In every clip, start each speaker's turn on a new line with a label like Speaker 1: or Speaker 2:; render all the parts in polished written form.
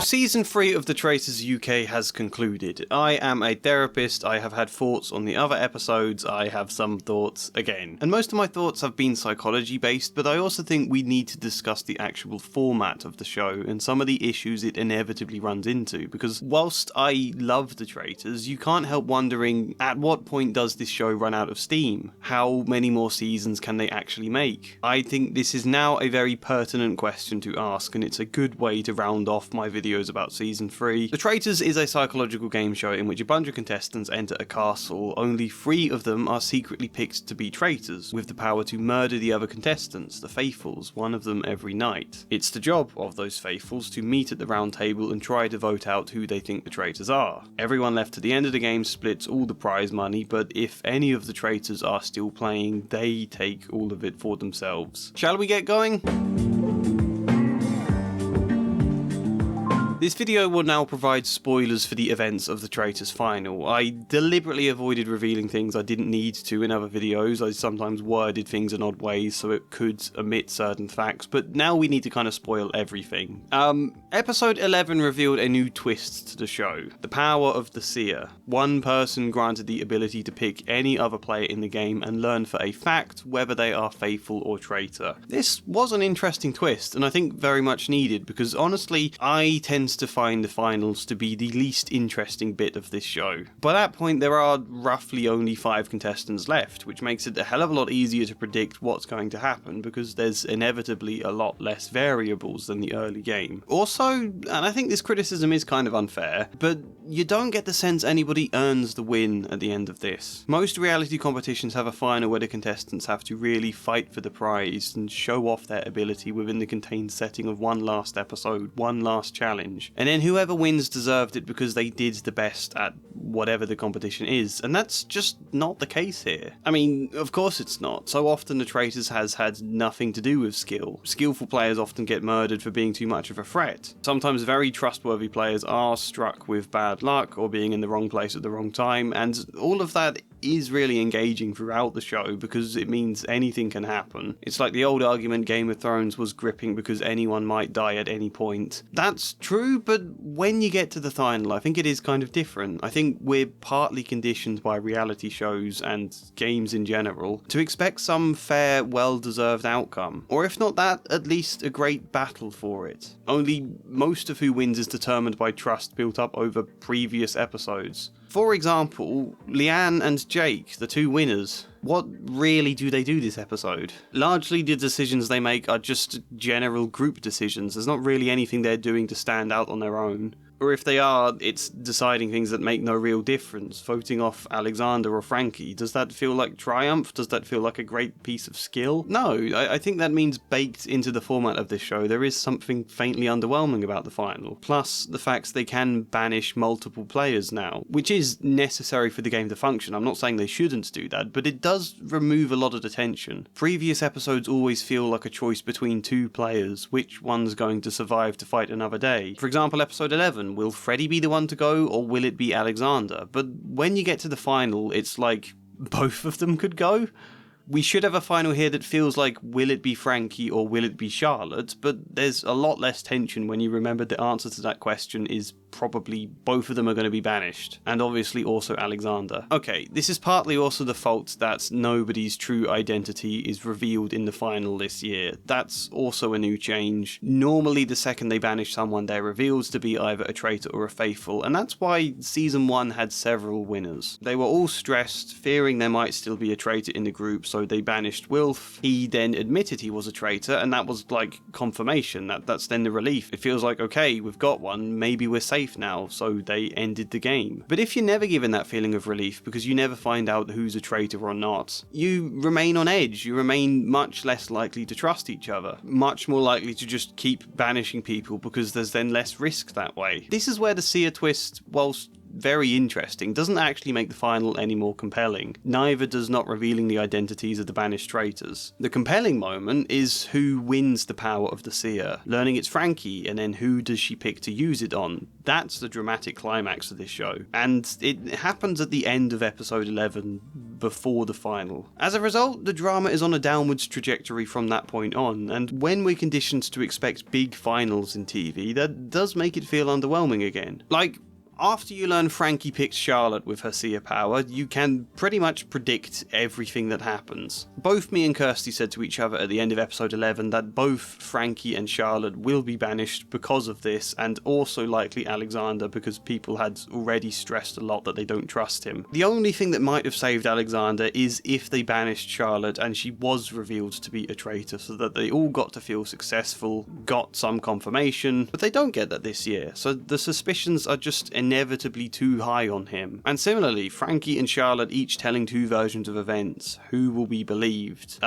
Speaker 1: Season 3 of The Traitors UK has concluded. I am a therapist, I have had thoughts on the other episodes, I have some thoughts again. And most of my thoughts have been psychology based, but I also think we need to discuss the actual format of the show and some of the issues it inevitably runs into, because whilst I love The Traitors, you can't help wondering, at what point does this show run out of steam? How many more seasons can they actually make? I think this is now a very pertinent question to ask, and it's a good way to round off my videos about Season 3. The Traitors is a psychological game show in which a bunch of contestants enter a castle. Only 3 of them are secretly picked to be traitors, with the power to murder the other contestants, the Faithfuls, one of them every night. It's the job of those Faithfuls to meet at the round table and try to vote out who they think the traitors are. Everyone left to the end of the game splits all the prize money, but if any of the traitors are still playing, they take all of it for themselves. Shall we get going? This video will now provide spoilers for the events of the Traitors final. I deliberately avoided revealing things I didn't need to in other videos. I sometimes worded things in odd ways so it could omit certain facts, but now we need to kind of spoil everything. Episode 11 revealed a new twist to the show. The power of the Seer. One person granted the ability to pick any other player in the game and learn for a fact whether they are faithful or traitor. This was an interesting twist, and I think very much needed, because honestly, I tend to find the finals to be the least interesting bit of this show. By that point, there are roughly only 5 contestants left, which makes it a hell of a lot easier to predict what's going to happen, because there's inevitably a lot less variables than the early game. Also, and I think this criticism is kind of unfair, but you don't get the sense anybody earns the win at the end of this. Most reality competitions have a final where the contestants have to really fight for the prize and show off their ability within the contained setting of one last episode, one last challenge. And then whoever wins deserved it because they did the best at whatever the competition is, and that's just not the case here. I mean, of course it's not. So often the Traitors has had nothing to do with skill. Skillful players often get murdered for being too much of a threat. Sometimes very trustworthy players are struck with bad luck or being in the wrong place at the wrong time, and all of that is really engaging throughout the show because it means anything can happen. It's like the old argument Game of Thrones was gripping because anyone might die at any point. That's true, but when you get to the final, I think it is kind of different. I think we're partly conditioned by reality shows and games in general to expect some fair, well-deserved outcome. Or if not that, at least a great battle for it. Only most of who wins is determined by trust built up over previous episodes. For example, Leanne and Jake, the 2 winners. What really do they do this episode? Largely the decisions they make are just general group decisions. There's not really anything they're doing to stand out on their own. Or if they are, it's deciding things that make no real difference. Voting off Alexander or Frankie. Does that feel like triumph? Does that feel like a great piece of skill? No, I think that means baked into the format of this show, there is something faintly underwhelming about the final. Plus, the fact they can banish multiple players now, which is necessary for the game to function. I'm not saying they shouldn't do that, but it does remove a lot of the tension. Previous episodes always feel like a choice between 2 players. Which one's going to survive to fight another day? For example, episode 11. Will Freddy be the one to go, or will it be Alexander? But when you get to the final, it's like both of them could go. We should have a final here that feels like, will it be Frankie or will it be Charlotte? But there's a lot less tension when you remember the answer to that question is probably both of them are going to be banished, and obviously also Alexander. Okay, this is partly also the fault that nobody's true identity is revealed in the final this year. That's also a new change. Normally the second they banish someone, they're revealed to be either a traitor or a faithful, and that's why Season 1 had several winners. They were all stressed, fearing there might still be a traitor in the group, so they banished Wilf. He then admitted he was a traitor, and that was like confirmation. That's then the relief. It feels like, okay, we've got one, maybe we're safe now, so they ended the game. But if you're never given that feeling of relief because you never find out who's a traitor or not, you remain on edge. You remain much less likely to trust each other, much more likely to just keep banishing people because there's then less risk that way. This is where the Seer twist, whilst very interesting, doesn't actually make the final any more compelling. Neither does not revealing the identities of the banished traitors. The compelling moment is who wins the power of the Seer, learning it's Frankie, and then who does she pick to use it on. That's the dramatic climax of this show, and it happens at the end of episode 11 before the final. As a result, the drama is on a downwards trajectory from that point on, and when we're conditioned to expect big finals in TV, that does make it feel underwhelming again. Like, after you learn Frankie picked Charlotte with her Seer power, you can pretty much predict everything that happens. Both me and Kirsty said to each other at the end of episode 11 that both Frankie and Charlotte will be banished because of this, and also likely Alexander because people had already stressed a lot that they don't trust him. The only thing that might have saved Alexander is if they banished Charlotte and she was revealed to be a traitor, so that they all got to feel successful, got some confirmation, but they don't get that this year, so the suspicions are just inevitably too high on him. And similarly, Frankie and Charlotte each telling two versions of events. Who will be believed?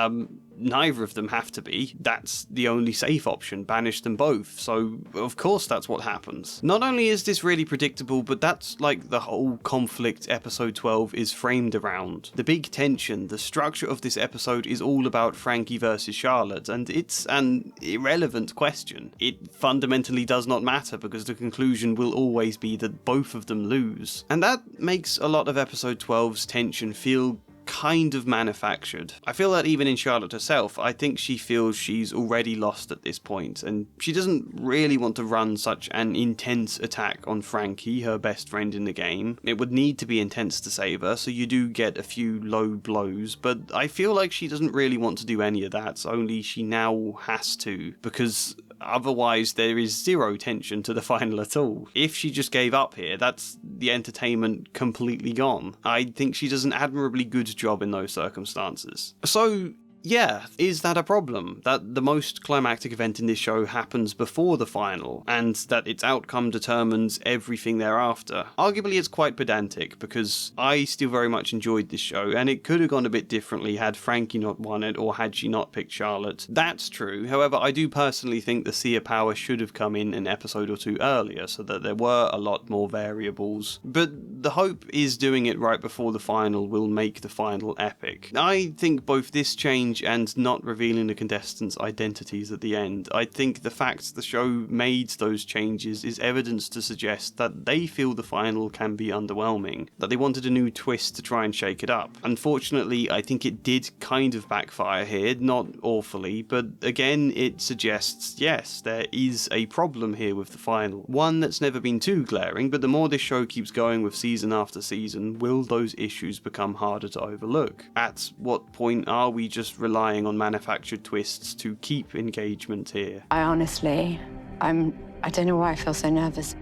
Speaker 1: Neither of them have to be. That's the only safe option. Banish them both. So, of course that's what happens. Not only is this really predictable, but that's like the whole conflict episode 12 is framed around. The big tension, the structure of this episode is all about Frankie versus Charlotte, and it's an irrelevant question. It fundamentally does not matter because the conclusion will always be that both of them lose. And that makes a lot of episode 12's tension feel kind of manufactured. I feel that even in Charlotte herself, I think she feels she's already lost at this point, and she doesn't really want to run such an intense attack on Frankie, her best friend in the game. It would need to be intense to save her, so you do get a few low blows, but I feel like she doesn't really want to do any of that, only she now has to, because otherwise there is zero tension to the final at all. If she just gave up here, that's the entertainment completely gone. I think she does an admirably good job in those circumstances. So, yeah, is that a problem? That the most climactic event in this show happens before the final, and that its outcome determines everything thereafter? Arguably it's quite pedantic, because I still very much enjoyed this show, and it could have gone a bit differently had Frankie not won it, or had she not picked Charlotte. That's true. However, I do personally think the Seer power should have come in an episode or two earlier, so that there were a lot more variables. But the hope is doing it right before the final will make the final epic. I think both this change and not revealing the contestants' identities at the end. I think the fact the show made those changes is evidence to suggest that they feel the final can be underwhelming, that they wanted a new twist to try and shake it up. Unfortunately, I think it did kind of backfire here, not awfully, but again it suggests, yes, there is a problem here with the final. One that's never been too glaring, but the more this show keeps going with season after season, will those issues become harder to overlook? At what point are we just relying on manufactured twists to keep engagement here?
Speaker 2: I honestly, I don't know why I feel so nervous.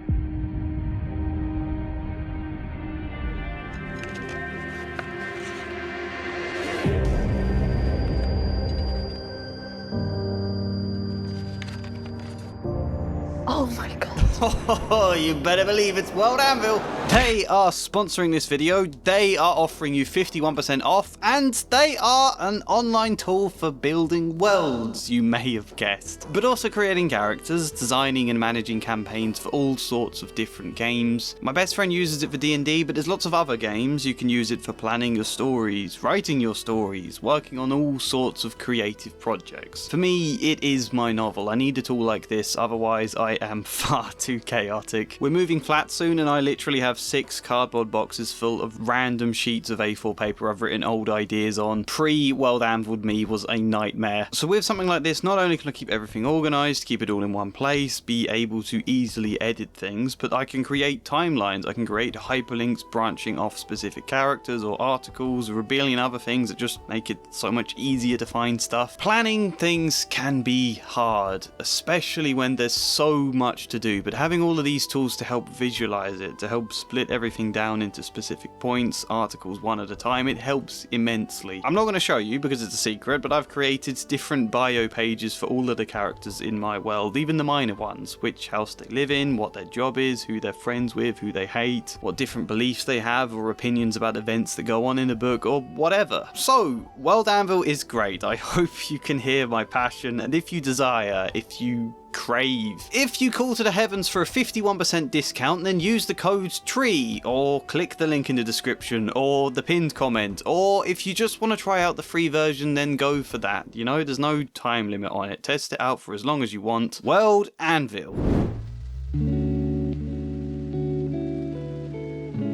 Speaker 2: Oh my god.
Speaker 1: Oh, you better believe it's World Anvil. They are sponsoring this video, they are offering you 51% off, and they are an online tool for building worlds, you may have guessed. But also creating characters, designing and managing campaigns for all sorts of different games. My best friend uses it for D&D, but there's lots of other games. You can use it for planning your stories, writing your stories, working on all sorts of creative projects. For me, it is my novel. I need a tool like this, otherwise I am far too chaotic. We're moving flat soon, and I literally have 6 cardboard boxes full of random sheets of A4 paper I've written old ideas on. Pre-World Anviled me was a nightmare. So with something like this, not only can I keep everything organised, keep it all in one place, be able to easily edit things, but I can create timelines, I can create hyperlinks branching off specific characters or articles, or a billion other things that just make it so much easier to find stuff. Planning things can be hard, especially when there's so much to do, but having all of these tools to help visualise it, to help split everything down into specific points, articles one at a time, it helps immensely. I'm not going to show you because it's a secret, but I've created different bio pages for all of the characters in my world, even the minor ones, which house they live in, what their job is, who they're friends with, who they hate, what different beliefs they have or opinions about events that go on in a book, or whatever. So, World Anvil is great. I hope you can hear my passion, and if you desire, if you crave. If you call to the heavens for a 51% discount, then use the code TREE, or click the link in the description, or the pinned comment, or if you just want to try out the free version, then go for that. You know, there's no time limit on it. Test it out for as long as you want. World Anvil.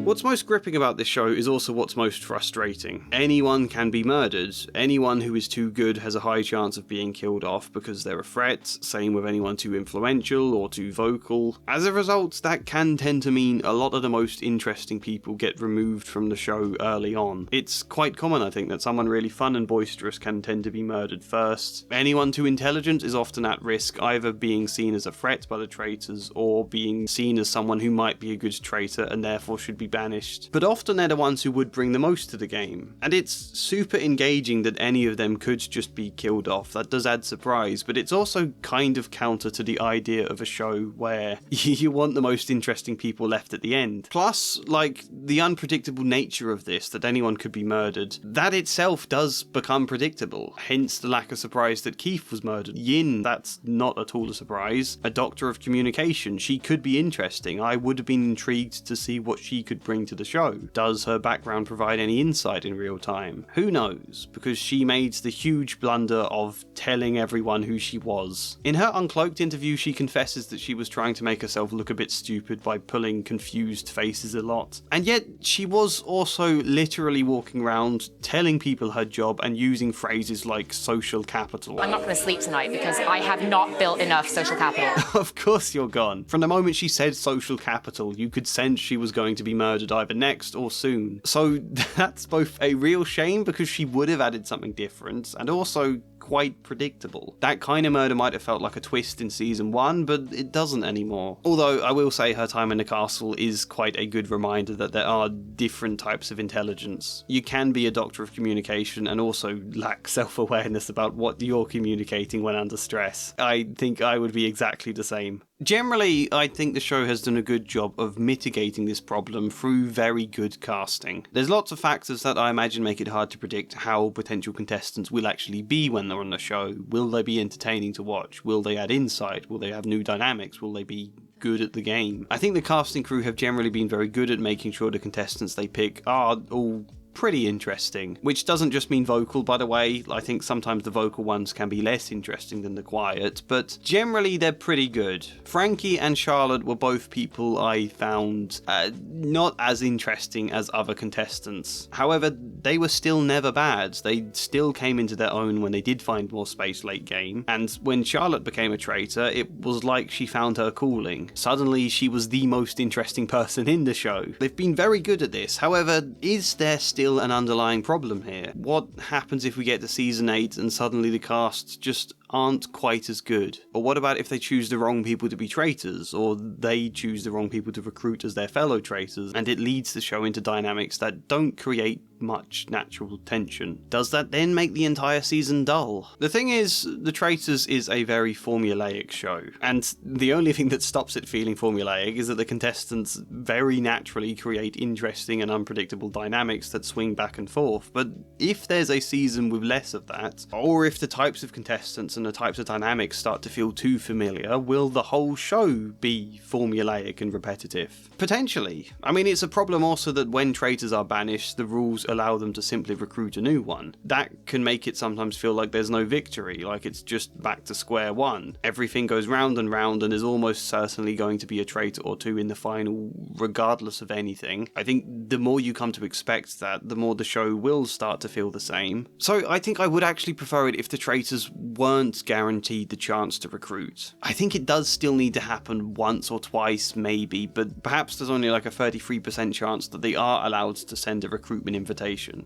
Speaker 1: What's most gripping about this show is also what's most frustrating. Anyone can be murdered. Anyone who is too good has a high chance of being killed off because they're a threat, same with anyone too influential or too vocal. As a result, that can tend to mean a lot of the most interesting people get removed from the show early on. It's quite common, I think, that someone really fun and boisterous can tend to be murdered first. Anyone too intelligent is often at risk, either being seen as a threat by the traitors or being seen as someone who might be a good traitor and therefore should be banished. But often they're the ones who would bring the most to the game. And it's super engaging that any of them could just be killed off. That does add surprise, but it's also kind of counter to the idea of a show where you want the most interesting people left at the end. Plus, like, the unpredictable nature of this, that anyone could be murdered, that itself does become predictable. Hence the lack of surprise that Keith was murdered. Yin, that's not at all a surprise. A doctor of communication, she could be interesting. I would have been intrigued to see what she could bring to the show. Does her background provide any insight in real time? Who knows, because she made the huge blunder of telling everyone who she was. In her Uncloaked interview, she confesses that she was trying to make herself look a bit stupid by pulling confused faces a lot. And yet, she was also literally walking around telling people her job and using phrases like social capital.
Speaker 3: I'm not going to sleep tonight because I have not built enough social capital.
Speaker 1: Of course you're gone. From the moment she said social capital, you could sense she was going to be murdered either next or soon. So that's both a real shame because she would have added something different, and also quite predictable. That kind of murder might have felt like a twist in season 1, but it doesn't anymore. Although I will say her time in the castle is quite a good reminder that there are different types of intelligence. You can be a doctor of communication and also lack self-awareness about what you're communicating when under stress. I think I would be exactly the same. Generally, I think the show has done a good job of mitigating this problem through very good casting. There's lots of factors that I imagine make it hard to predict how potential contestants will actually be when they're on the show. Will they be entertaining to watch? Will they add insight? Will they have new dynamics? Will they be good at the game? I think the casting crew have generally been very good at making sure the contestants they pick are all pretty interesting, which doesn't just mean vocal, by the way. I think sometimes the vocal ones can be less interesting than the quiet, but generally they're pretty good. Frankie and Charlotte were both people I found not as interesting as other contestants. However, they were still never bad. They still came into their own when they did find more space late game, and when Charlotte became a traitor, it was like she found her calling. Suddenly she was the most interesting person in the show. They've been very good at this. However, is there still an underlying problem here? What happens if we get to season 8 and suddenly the cast just aren't quite as good? Or what about if they choose the wrong people to be traitors, or they choose the wrong people to recruit as their fellow traitors, and it leads the show into dynamics that don't create much natural tension? Does that then make the entire season dull? The thing is, The Traitors is a very formulaic show, and the only thing that stops it feeling formulaic is that the contestants very naturally create interesting and unpredictable dynamics that swing back and forth. But if there's a season with less of that, or if the types of contestants and the types of dynamics start to feel too familiar, will the whole show be formulaic and repetitive? Potentially. I mean, it's a problem also that when traitors are banished, the rules allow them to simply recruit a new one. That can make it sometimes feel like there's no victory, like it's just back to square one. Everything goes round and round, and there's almost certainly going to be a traitor or two in the final, regardless of anything. I think the more you come to expect that, the more the show will start to feel the same. So I think I would actually prefer it if the traitors weren't guaranteed the chance to recruit. I think it does still need to happen once or twice, maybe, but perhaps there's only like a 33% chance that they are allowed to send a recruitment invitation.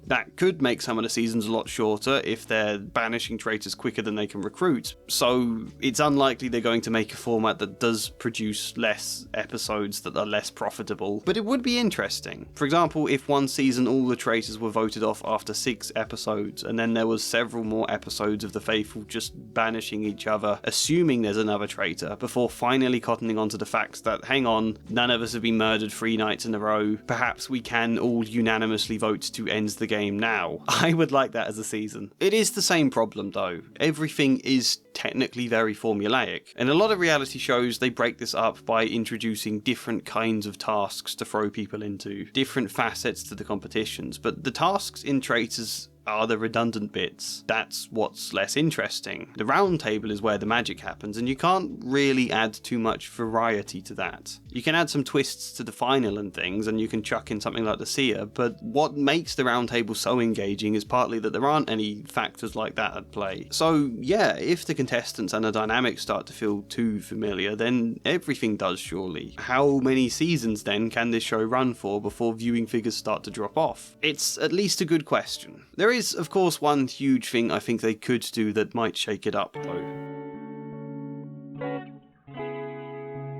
Speaker 1: That could make some of the seasons a lot shorter if they're banishing traitors quicker than they can recruit. So it's unlikely they're going to make a format that does produce less episodes that are less profitable, but it would be interesting. For example, if one season all the traitors were voted off after 6 episodes, and then there was several more episodes of the faithful just banishing each other, assuming there's another traitor, before finally cottoning onto the fact that, hang on, none of us have been murdered 3 nights in a row, perhaps we can all unanimously vote to end the game now. I would like that as a season. It is the same problem though. Everything is technically very formulaic. In a lot of reality shows, they break this up by introducing different kinds of tasks to throw people into, different facets to the competitions, but the tasks in Traitors are the redundant bits. That's what's less interesting. The round table is where the magic happens, and you can't really add too much variety to that. You can add some twists to the final and things, and you can chuck in something like the Seer, but what makes the round table so engaging is partly that there aren't any factors like that at play. So yeah, if the contestants and the dynamics start to feel too familiar, then everything does surely. How many seasons then can this show run for before viewing figures start to drop off? It's at least a good question. There is, of course, one huge thing I think they could do that might shake it up, though.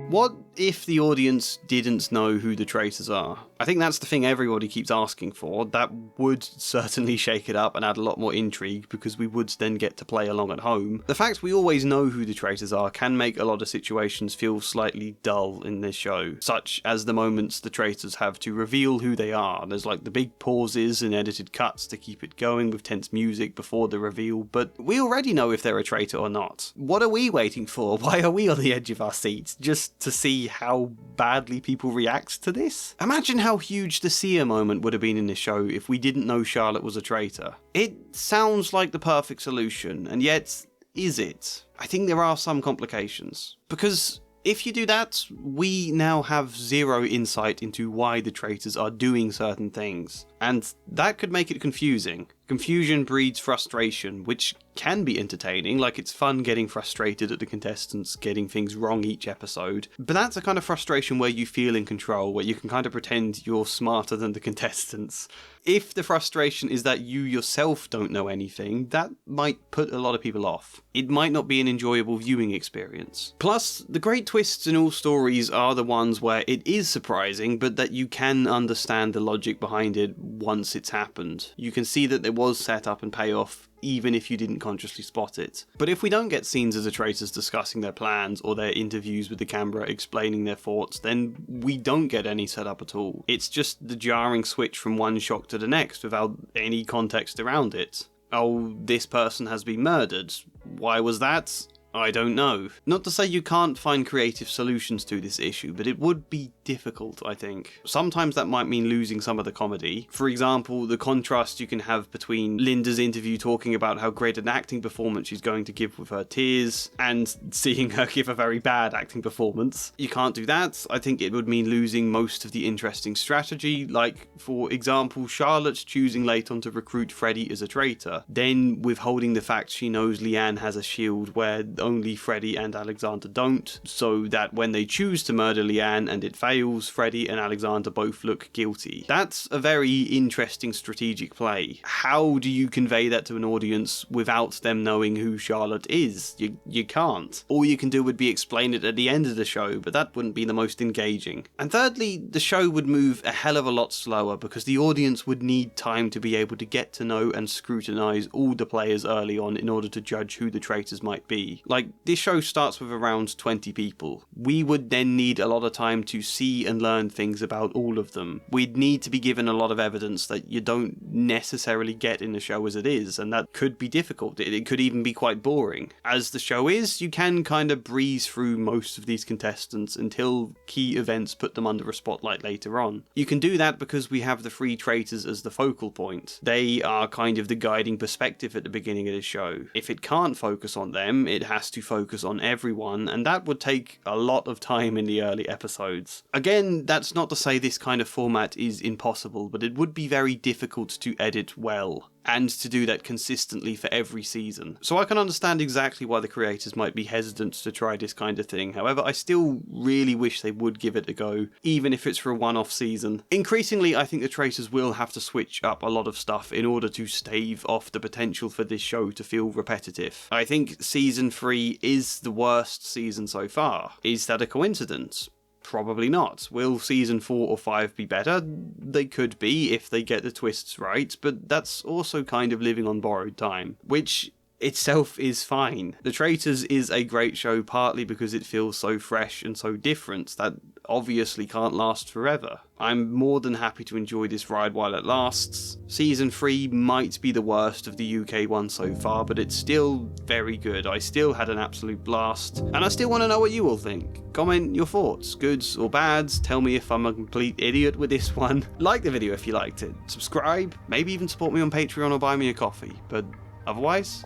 Speaker 1: What if the audience didn't know who the traitors are? I think that's the thing everybody keeps asking for. That would certainly shake it up and add a lot more intrigue, because we would then get to play along at home. The fact we always know who the traitors are can make a lot of situations feel slightly dull in this show, such as the moments the traitors have to reveal who they are. There's like the big pauses and edited cuts to keep it going with tense music before the reveal, but we already know if they're a traitor or not. What are we waiting for? Why are we on the edge of our seats? Just to see how badly people react to this? Imagine how huge the Seer moment would have been in this show if we didn't know Charlotte was a traitor. It sounds like the perfect solution, and yet, is it? I think there are some complications. Because if you do that, we now have zero insight into why the traitors are doing certain things, and that could make it confusing. Confusion breeds frustration, which can be entertaining, like it's fun getting frustrated at the contestants getting things wrong each episode, but that's a kind of frustration where you feel in control, where you can kind of pretend you're smarter than the contestants. If the frustration is that you yourself don't know anything, that might put a lot of people off. It might not be an enjoyable viewing experience. Plus, the great twists in all stories are the ones where it is surprising, but that you can understand the logic behind it once it's happened. You can see that there was set up and payoff, even if you didn't consciously spot it. But if we don't get scenes of the traitors discussing their plans or their interviews with the camera explaining their thoughts, then we don't get any setup at all. It's just the jarring switch from one shock to the next without any context around it. Oh, this person has been murdered. Why was that? I don't know. Not to say you can't find creative solutions to this issue, but it would be difficult, I think. Sometimes that might mean losing some of the comedy. For example, the contrast you can have between Linda's interview talking about how great an acting performance she's going to give with her tears, and seeing her give a very bad acting performance. You can't do that. I think it would mean losing most of the interesting strategy, like, for example, Charlotte choosing late on to recruit Freddie as a traitor, then withholding the fact she knows Leanne has a shield where only Freddie and Alexander don't, so that when they choose to murder Leanne and it fails, Freddie and Alexander both look guilty. That's a very interesting strategic play. How do you convey that to an audience without them knowing who Charlotte is? You can't. All you can do would be explain it at the end of the show, but that wouldn't be the most engaging. And thirdly, the show would move a hell of a lot slower because the audience would need time to be able to get to know and scrutinise all the players early on in order to judge who the traitors might be. Like, this show starts with around 20 people. We would then need a lot of time to see and learn things about all of them. We'd need to be given a lot of evidence that you don't necessarily get in the show as it is, and that could be difficult. It could even be quite boring. As the show is, you can kind of breeze through most of these contestants until key events put them under a spotlight later on. You can do that because we have the three traitors as the focal point. They are kind of the guiding perspective at the beginning of the show. If it can't focus on them, it has to focus on everyone, and that would take a lot of time in the early episodes. Again, that's not to say this kind of format is impossible, but it would be very difficult to edit well, and to do that consistently for every season. So I can understand exactly why the creators might be hesitant to try this kind of thing. However, I still really wish they would give it a go, even if it's for a one-off season. Increasingly, I think the traitors will have to switch up a lot of stuff in order to stave off the potential for this show to feel repetitive. I think season 3 is the worst season so far. Is that a coincidence? Probably not. Will season 4 or 5 be better? They could be if they get the twists right, but that's also kind of living on borrowed time. Which itself is fine. The Traitors is a great show partly because it feels so fresh and so different that obviously can't last forever. I'm more than happy to enjoy this ride while it lasts. Season 3 might be the worst of the UK one so far, but it's still very good. I still had an absolute blast, and I still want to know what you all think. Comment your thoughts, goods or bads. Tell me if I'm a complete idiot with this one. Like the video if you liked it. Subscribe, maybe even support me on Patreon or buy me a coffee. But otherwise,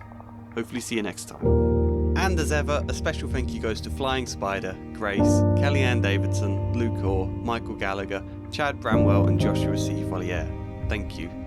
Speaker 1: hopefully see you next time. And as ever, a special thank you goes to Flying Spider, Grace, Kellyanne Davidson, Luke Orr, Michael Gallagher, Chad Bramwell and Joshua C. Follier. Thank you.